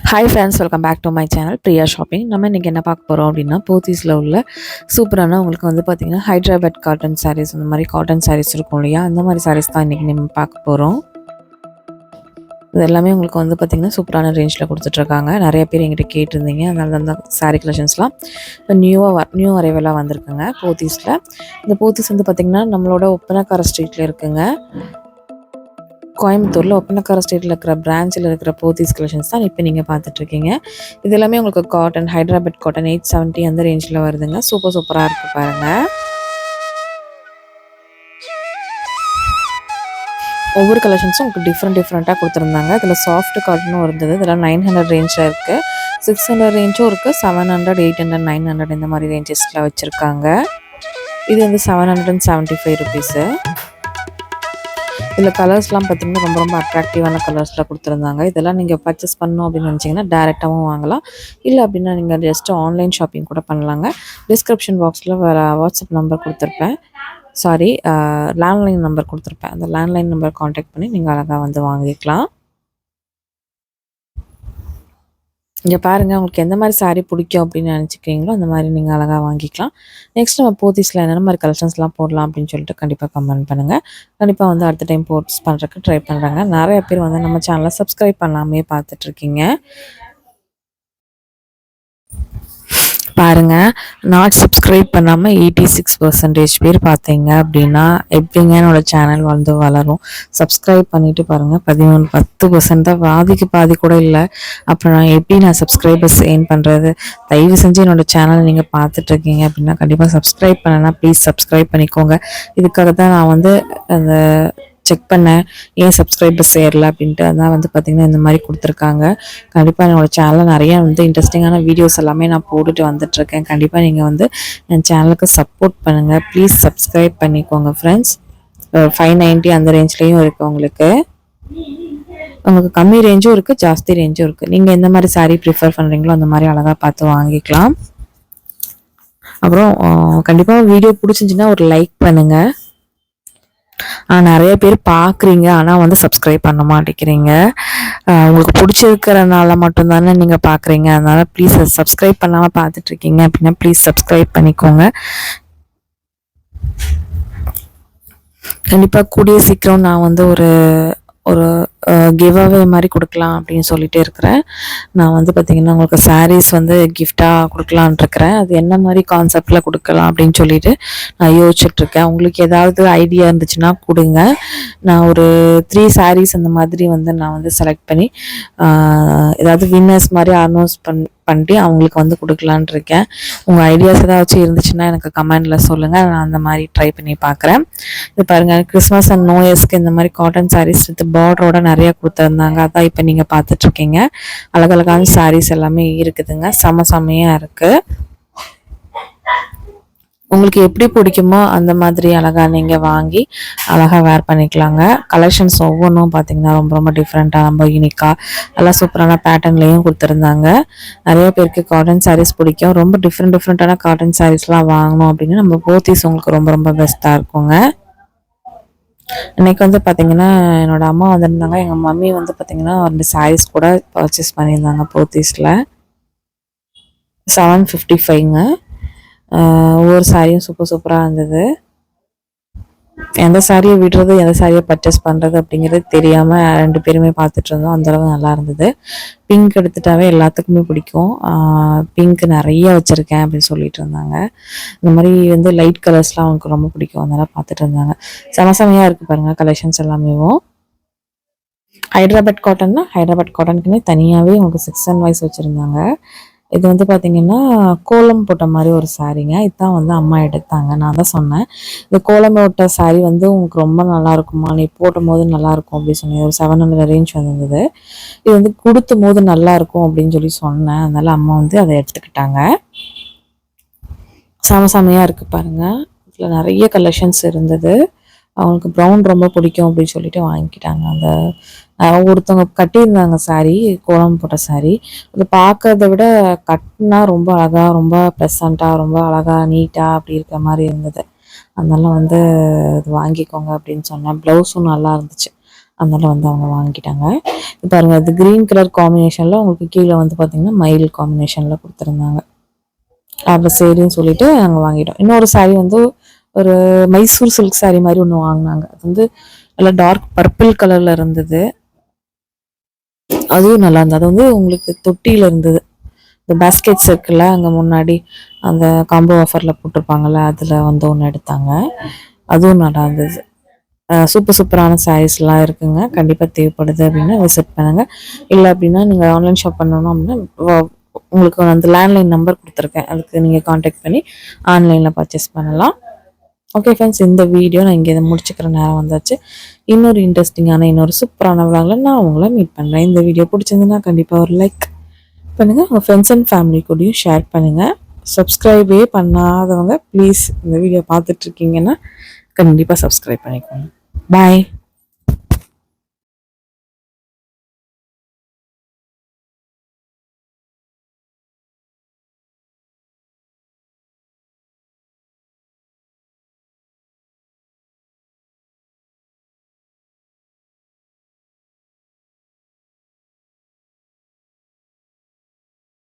Hi friends, welcome back to my channel Priya shopping. நம்ம இன்றைக்கி என்ன பார்க்க போகிறோம் அப்படின்னா, போத்தீஸில் உள்ள சூப்பரான உங்களுக்கு வந்து பார்த்திங்கன்னா ஹைட்ராபாத் காட்டன் சாரீஸ், அந்த மாதிரி காட்டன் சாரீஸ் இருக்கும் இல்லையா, அந்த மாதிரி சாரீஸ் தான் இன்றைக்கி நம்ம பார்க்க போகிறோம். இது எல்லாமே உங்களுக்கு வந்து பார்த்திங்கன்னா சூப்பரான ரேஞ்சில் கொடுத்துட்ருக்காங்க. நிறைய பேர் எங்கிட்ட கேட்டிருந்தீங்க, அதனால தான் சாரீ கலெக்ஷன்ஸ்லாம் இப்போ நியூ அரைவலாக வந்திருக்குங்க போத்தீஸில். இந்த போத்தீஸ் வந்து பார்த்திங்கன்னா நம்மளோட ஒப்பனக்கார ஸ்ட்ரீட்டில் இருக்குங்க. கோயம்புத்தூரில் ஒப்பனக்கார ஸ்ட்ரீட்டில் இருக்கிற பிரான்ச்சில் இருக்கிற போத்தீஸ் கலெக்ஷன்ஸ் தான் இப்போ நீங்கள் பார்த்துட்ருக்கீங்க. இது எல்லாமே உங்களுக்கு காட்டன், ஹைட்ராபாத் காட்டன் 870 அந்த ரேஞ்சில் வருதுங்க. சூப்பராக இருக்குது பாருங்கள். ஒவ்வொரு கலெக்ஷன்ஸும் உங்களுக்கு டிஃப்ரெண்ட்டாக கொடுத்துருந்தாங்க. இதில் சாஃப்ட் காட்டனும் இருந்தது. இதெல்லாம் 900 ரேஞ்சில் இருக்குது, 600 ரேஞ்சும் இருக்குது, 700, 800, 900 இந்த மாதிரி ரேஞ்சஸில் வச்சுருக்காங்க. இது வந்து 775 ருபீஸு. இதில் கலர்ஸ்லாம் பார்த்திங்கன்னா ரொம்ப அட்ராக்டிவான கலர்ஸில் கொடுத்துருந்தாங்க. இதெல்லாம் நீங்கள் பர்ச்சேஸ் பண்ணணும் அப்படின்னு நினச்சிங்கன்னா டேரெக்டாகவும் வாங்கலாம், இல்லை அப்படின்னா நீங்கள் ஜஸ்ட் ஆன்லைன் ஷாப்பிங் கூட பண்ணலாங்க. டிஸ்கிரிப்ஷன் பாக்ஸில் வேறு வாட்ஸ்அப் நம்பர் கொடுத்துருப்பேன், லேண்ட்லைன் நம்பர் கொடுத்துருப்பேன். அந்த லேண்ட்லைன் நம்பர் காண்டாக்ட் பண்ணி நீங்கள் அழகாக வந்து வாங்கிக்கலாம். இங்கே பாருங்கள், உங்களுக்கு எந்த மாதிரி சாரீ பிடிக்கும் அப்படின்னு நினச்சிக்கிறீங்களோ அந்த மாதிரி நீங்கள் அழகாக வாங்கிக்கலாம். நெக்ஸ்ட் நம்ம போத்தீஸில் என்னென்ன மாதிரி கலெக்ஷன்ஸ்லாம் போடலாம் அப்படின்னு சொல்லிட்டு கண்டிப்பாக கமெண்ட் பண்ணுங்கள். கண்டிப்பாக வந்து அடுத்த டைம் போஸ்ட் பண்ணுறதுக்கு ட்ரை பண்ணுறாங்க. நிறைய பேர் வந்து நம்ம சேனலை சப்ஸ்கிரைப் பண்ணாமே பார்த்துட்ருக்கீங்க. பாருங்கள், நாட் சப்ஸ்கிரைப் பண்ணாமல் 86% பேர் பார்த்தீங்க அப்படின்னா எப்படிங்க என்னோட சேனல் வந்து வளரும்? சப்ஸ்கிரைப் பண்ணிவிட்டு பாருங்கள், 10% தான், பாதி கூட இல்லை. அப்புறம் நான் சப்ஸ்கிரைபர்ஸ் ஏர்ன் பண்ணுறது? தயவு செஞ்சு என்னோடய சேனல் நீங்கள் பார்த்துட்ருக்கீங்க அப்படின்னா கண்டிப்பாக சப்ஸ்கிரைப் பண்ணனா ப்ளீஸ் சப்ஸ்கிரைப் பண்ணிக்கோங்க. இதுக்காக தான் நான் வந்து அந்த செக் பண்ணேன், ஏன் சப்ஸ்கிரைபர்ஸ் சேரல அப்படின்ட்டு. அதான் வந்து பார்த்திங்கன்னா இந்த மாதிரி கொடுத்துருக்காங்க. கண்டிப்பாக என்னோடய சேனலில் நிறையா வந்து இன்ட்ரெஸ்டிங்கான வீடியோஸ் எல்லாமே நான் போட்டுட்டு வந்துட்டுருக்கேன். கண்டிப்பாக நீங்கள் வந்து என் சேனலுக்கு சப்போர்ட் பண்ணுங்கள், ப்ளீஸ் சப்ஸ்கிரைப் பண்ணிக்கோங்க ஃப்ரெண்ட்ஸ். 590 அந்த ரேஞ்ச்லேயும் இருக்குது உங்களுக்கு கம்மி ரேஞ்சும் இருக்குது, ஜாஸ்தி ரேஞ்சும் இருக்குது. நீங்கள் எந்த மாதிரி சாரீ ப்ரிஃபர் பண்ணுறீங்களோ அந்த மாதிரி அழகாக பார்த்து வாங்கிக்கலாம். அப்புறம் கண்டிப்பாக வீடியோ பிடிச்சிருந்துச்சின்னா ஒரு லைக் பண்ணுங்கள். நிறைய பேர் பார்க்குறீங்க, ஆனால் வந்து சப்ஸ்கிரைப் பண்ண மாட்டேங்கிறீங்க. உங்களுக்கு பிடிச்சிருக்கிறனால மட்டும்தானே நீங்கள் பார்க்குறீங்க. அதனால் ப்ளீஸ் சப்ஸ்கிரைப் பண்ணாமல் பார்த்துட்ருக்கீங்க அப்படின்னா ப்ளீஸ் சப்ஸ்கிரைப் பண்ணிக்கோங்க. கண்டிப்பாக கூடிய சீக்கிரம் நான் வந்து ஒரு கிவ் அவே மாதிரி கொடுக்கலாம் அப்படின்னு சொல்லிகிட்டே இருக்கிறேன். நான் வந்து பார்த்திங்கன்னா உங்களுக்கு சாரீஸ் வந்து கிஃப்டாக கொடுக்கலான் இருக்கிறேன். அது என்ன மாதிரி கான்செப்டில் கொடுக்கலாம் அப்படின்னு சொல்லிட்டு நான் யோசிச்சுட்ருக்கேன். உங்களுக்கு ஏதாவது ஐடியா இருந்துச்சுன்னா கொடுங்க. நான் ஒரு 3 சாரீஸ் அந்த மாதிரி வந்து நான் வந்து செலக்ட் பண்ணி ஏதாவது வின்னர்ஸ் மாதிரி அனௌன்ஸ் பண்ணி அவங்களுக்கு வந்து கொடுக்கலான் இருக்கேன். உங்கள் ஐடியாஸ் ஏதாச்சும் இருந்துச்சுன்னா எனக்கு கமெண்டில் சொல்லுங்கள், நான் அந்த மாதிரி ட்ரை பண்ணி பார்க்குறேன். இது பாருங்கள், கிறிஸ்மஸ் அண்ட் நியூ இயர்ஸ்க்கு இந்த மாதிரி காட்டன் சாரீஸ் வித் பார்டரோட நிறையா கொடுத்துருந்தாங்க. அதான் இப்போ நீங்கள் பார்த்துட்ருக்கீங்க. அழகழகான சாரீஸ் எல்லாமே இருக்குதுங்க, செம்மையாக இருக்குது. உங்களுக்கு எப்படி பிடிக்குமோ அந்த மாதிரி அழகாக நீங்கள் வாங்கி அழகாக வேர் பண்ணிக்கலாங்க. கலெக்ஷன்ஸ் ஒவ்வொன்றும் பார்த்திங்கன்னா ரொம்ப டிஃப்ரெண்ட்டாக, ரொம்ப யூனிக்காக, நல்லா சூப்பரான பேட்டர்ன்லேயும் கொடுத்துருந்தாங்க. நிறைய பேருக்கு காட்டன் சாரீஸ் பிடிக்கும். ரொம்ப டிஃப்ரெண்ட்டான காட்டன் சாரீஸ்லாம் வாங்கணும் அப்படின்னு நம்ம போத்தீஸ் உங்களுக்கு ரொம்ப பெஸ்ட்டாக இருக்குங்க. இன்றைக்கி வந்து பார்த்திங்கன்னா என்னோடய அம்மா வந்திருந்தாங்க. எங்கள் மம்மி வந்து பார்த்திங்கன்னா 2 சாரீஸ் கூட பர்ச்சேஸ் பண்ணியிருந்தாங்க போத்தீஸில். 755ங்க. ஒவ்வொரு சாரியும் சூப்பராக இருந்தது. எந்த சாரியை விடுறது, எந்த சாரியை பர்ச்சேஸ் பண்ணுறது அப்படிங்கிறது தெரியாமல் 2 பேருமே பார்த்துட்டு இருந்தோம். அந்தளவு நல்லா இருந்தது. பிங்க் எடுத்துட்டாவே எல்லாத்துக்குமே பிடிக்கும். பிங்க் நிறைய வச்சுருக்கேன் அப்படின்னு சொல்லிட்டு இருந்தாங்க. இந்த மாதிரி வந்து லைட் கலர்ஸ்லாம் அவங்களுக்கு ரொம்ப பிடிக்கும், அதனால் பார்த்துட்டு இருந்தாங்க. செமையாக இருக்குது பாருங்கள் கலெக்ஷன்ஸ் எல்லாமேவும். ஹைட்ராபாத் காட்டனுக்குன்னே தனியாகவே உங்களுக்கு செக்ஷன் வைஸ் வச்சுருந்தாங்க. இது வந்து பார்த்திங்கன்னா கோலம் போட்ட மாதிரி ஒரு சாரீங்க. இதுதான் வந்து அம்மா எடுத்தாங்க. நான் தான் சொன்னேன், இந்த கோலம் போட்ட சாரீ வந்து உங்களுக்கு ரொம்ப நல்லா இருக்குமா, நீ போட்டும் போது நல்லாயிருக்கும் அப்படின்னு சொன்னேன். ஒரு 700 ரேஞ்ச் வந்திருந்தது. இது வந்து கொடுத்தும் போது நல்லாயிருக்கும் அப்படின்னு சொல்லி சொன்னேன். அதனால் அம்மா வந்து அதை எடுத்துக்கிட்டாங்க. செமையாக இருக்குது பாருங்கள். இதில் நிறைய கலெக்ஷன்ஸ் இருந்தது. அவங்களுக்கு ப்ரௌன் ரொம்ப பிடிக்கும் அப்படின்னு சொல்லிட்டு வாங்கிக்கிட்டாங்க. அந்த ஒருத்தவங்க கட்டியிருந்தாங்க சாரீ, கோலம் போட்ட சாரீ. அது பார்க்கறத விட கட்டினா ரொம்ப அழகாக, ரொம்ப ப்ளசண்ட்டாக, ரொம்ப அழகாக நீட்டாக அப்படி இருக்கிற மாதிரி இருந்தது. அதனால வந்து அது வாங்கிக்கோங்க அப்படின்னு சொன்னேன். ப்ளவுஸும் நல்லா இருந்துச்சு. அதனால வந்து அவங்க வாங்கிட்டாங்க. இப்போ பாருங்க, அது க்ரீன் கலர் காம்பினேஷனில் உங்களுக்கு கீழே வந்து பார்த்தீங்கன்னா மயில் காம்பினேஷனில் கொடுத்துருந்தாங்க. அப்புறம் சரின்னு சொல்லிட்டு நாங்கள் வாங்கிட்டோம். இன்னொரு சாரீ வந்து ஒரு மைசூர் சில்க் சாரீ மாதிரி ஒன்று வாங்கினாங்க. அது வந்து நல்லா டார்க் பர்பிள் கலரில் இருந்தது. அதுவும் நல்லா இருந்தது. அது வந்து உங்களுக்கு தொட்டியில் இருந்தது. இந்த பேஸ்கெட்ஸ் இருக்குல்ல, அங்கே முன்னாடி அந்த காம்போ ஆஃபரில் போட்டிருப்பாங்கள்ல, அதில் வந்து ஒன்று எடுத்தாங்க. அதுவும் நல்லா இருந்தது. சூப்பரான சாரீஸ்லாம் இருக்குங்க. கண்டிப்பாக தேவைப்படுது அப்படின்னா விசிட் பண்ணுங்கள். இல்லை அப்படின்னா நீங்கள் ஆன்லைன் ஷாப் பண்ணணும் அப்படின்னா உங்களுக்கு அந்த லேண்ட்லைன் நம்பர் கொடுத்துருக்கேன், அதுக்கு நீங்கள் காண்டாக்ட் பண்ணி ஆன்லைனில் பர்ச்சேஸ் பண்ணலாம். ஓகே ஃப்ரெண்ட்ஸ், இந்த வீடியோ நான் இங்கே இதை முடிச்சுக்கிற நேரம் வந்தாச்சு. இன்னொரு இன்ட்ரெஸ்டிங்கான இன்னொரு சூப்பரான விளாகில் நான் உங்களை மீட் பண்ணுறேன். இந்த வீடியோ பிடிச்சிருந்துன்னா கண்டிப்பாக ஒரு லைக் பண்ணுங்கள், உங்கள் ஃப்ரெண்ட்ஸ் அண்ட் ஃபேமிலி கூடயும் ஷேர் பண்ணுங்கள். சப்ஸ்கிரைபே பண்ணாதவங்க ப்ளீஸ் இந்த வீடியோ பார்த்துட்ருக்கீங்கன்னா கண்டிப்பாக சப்ஸ்கிரைப் பண்ணிக்கோங்க. பாய்.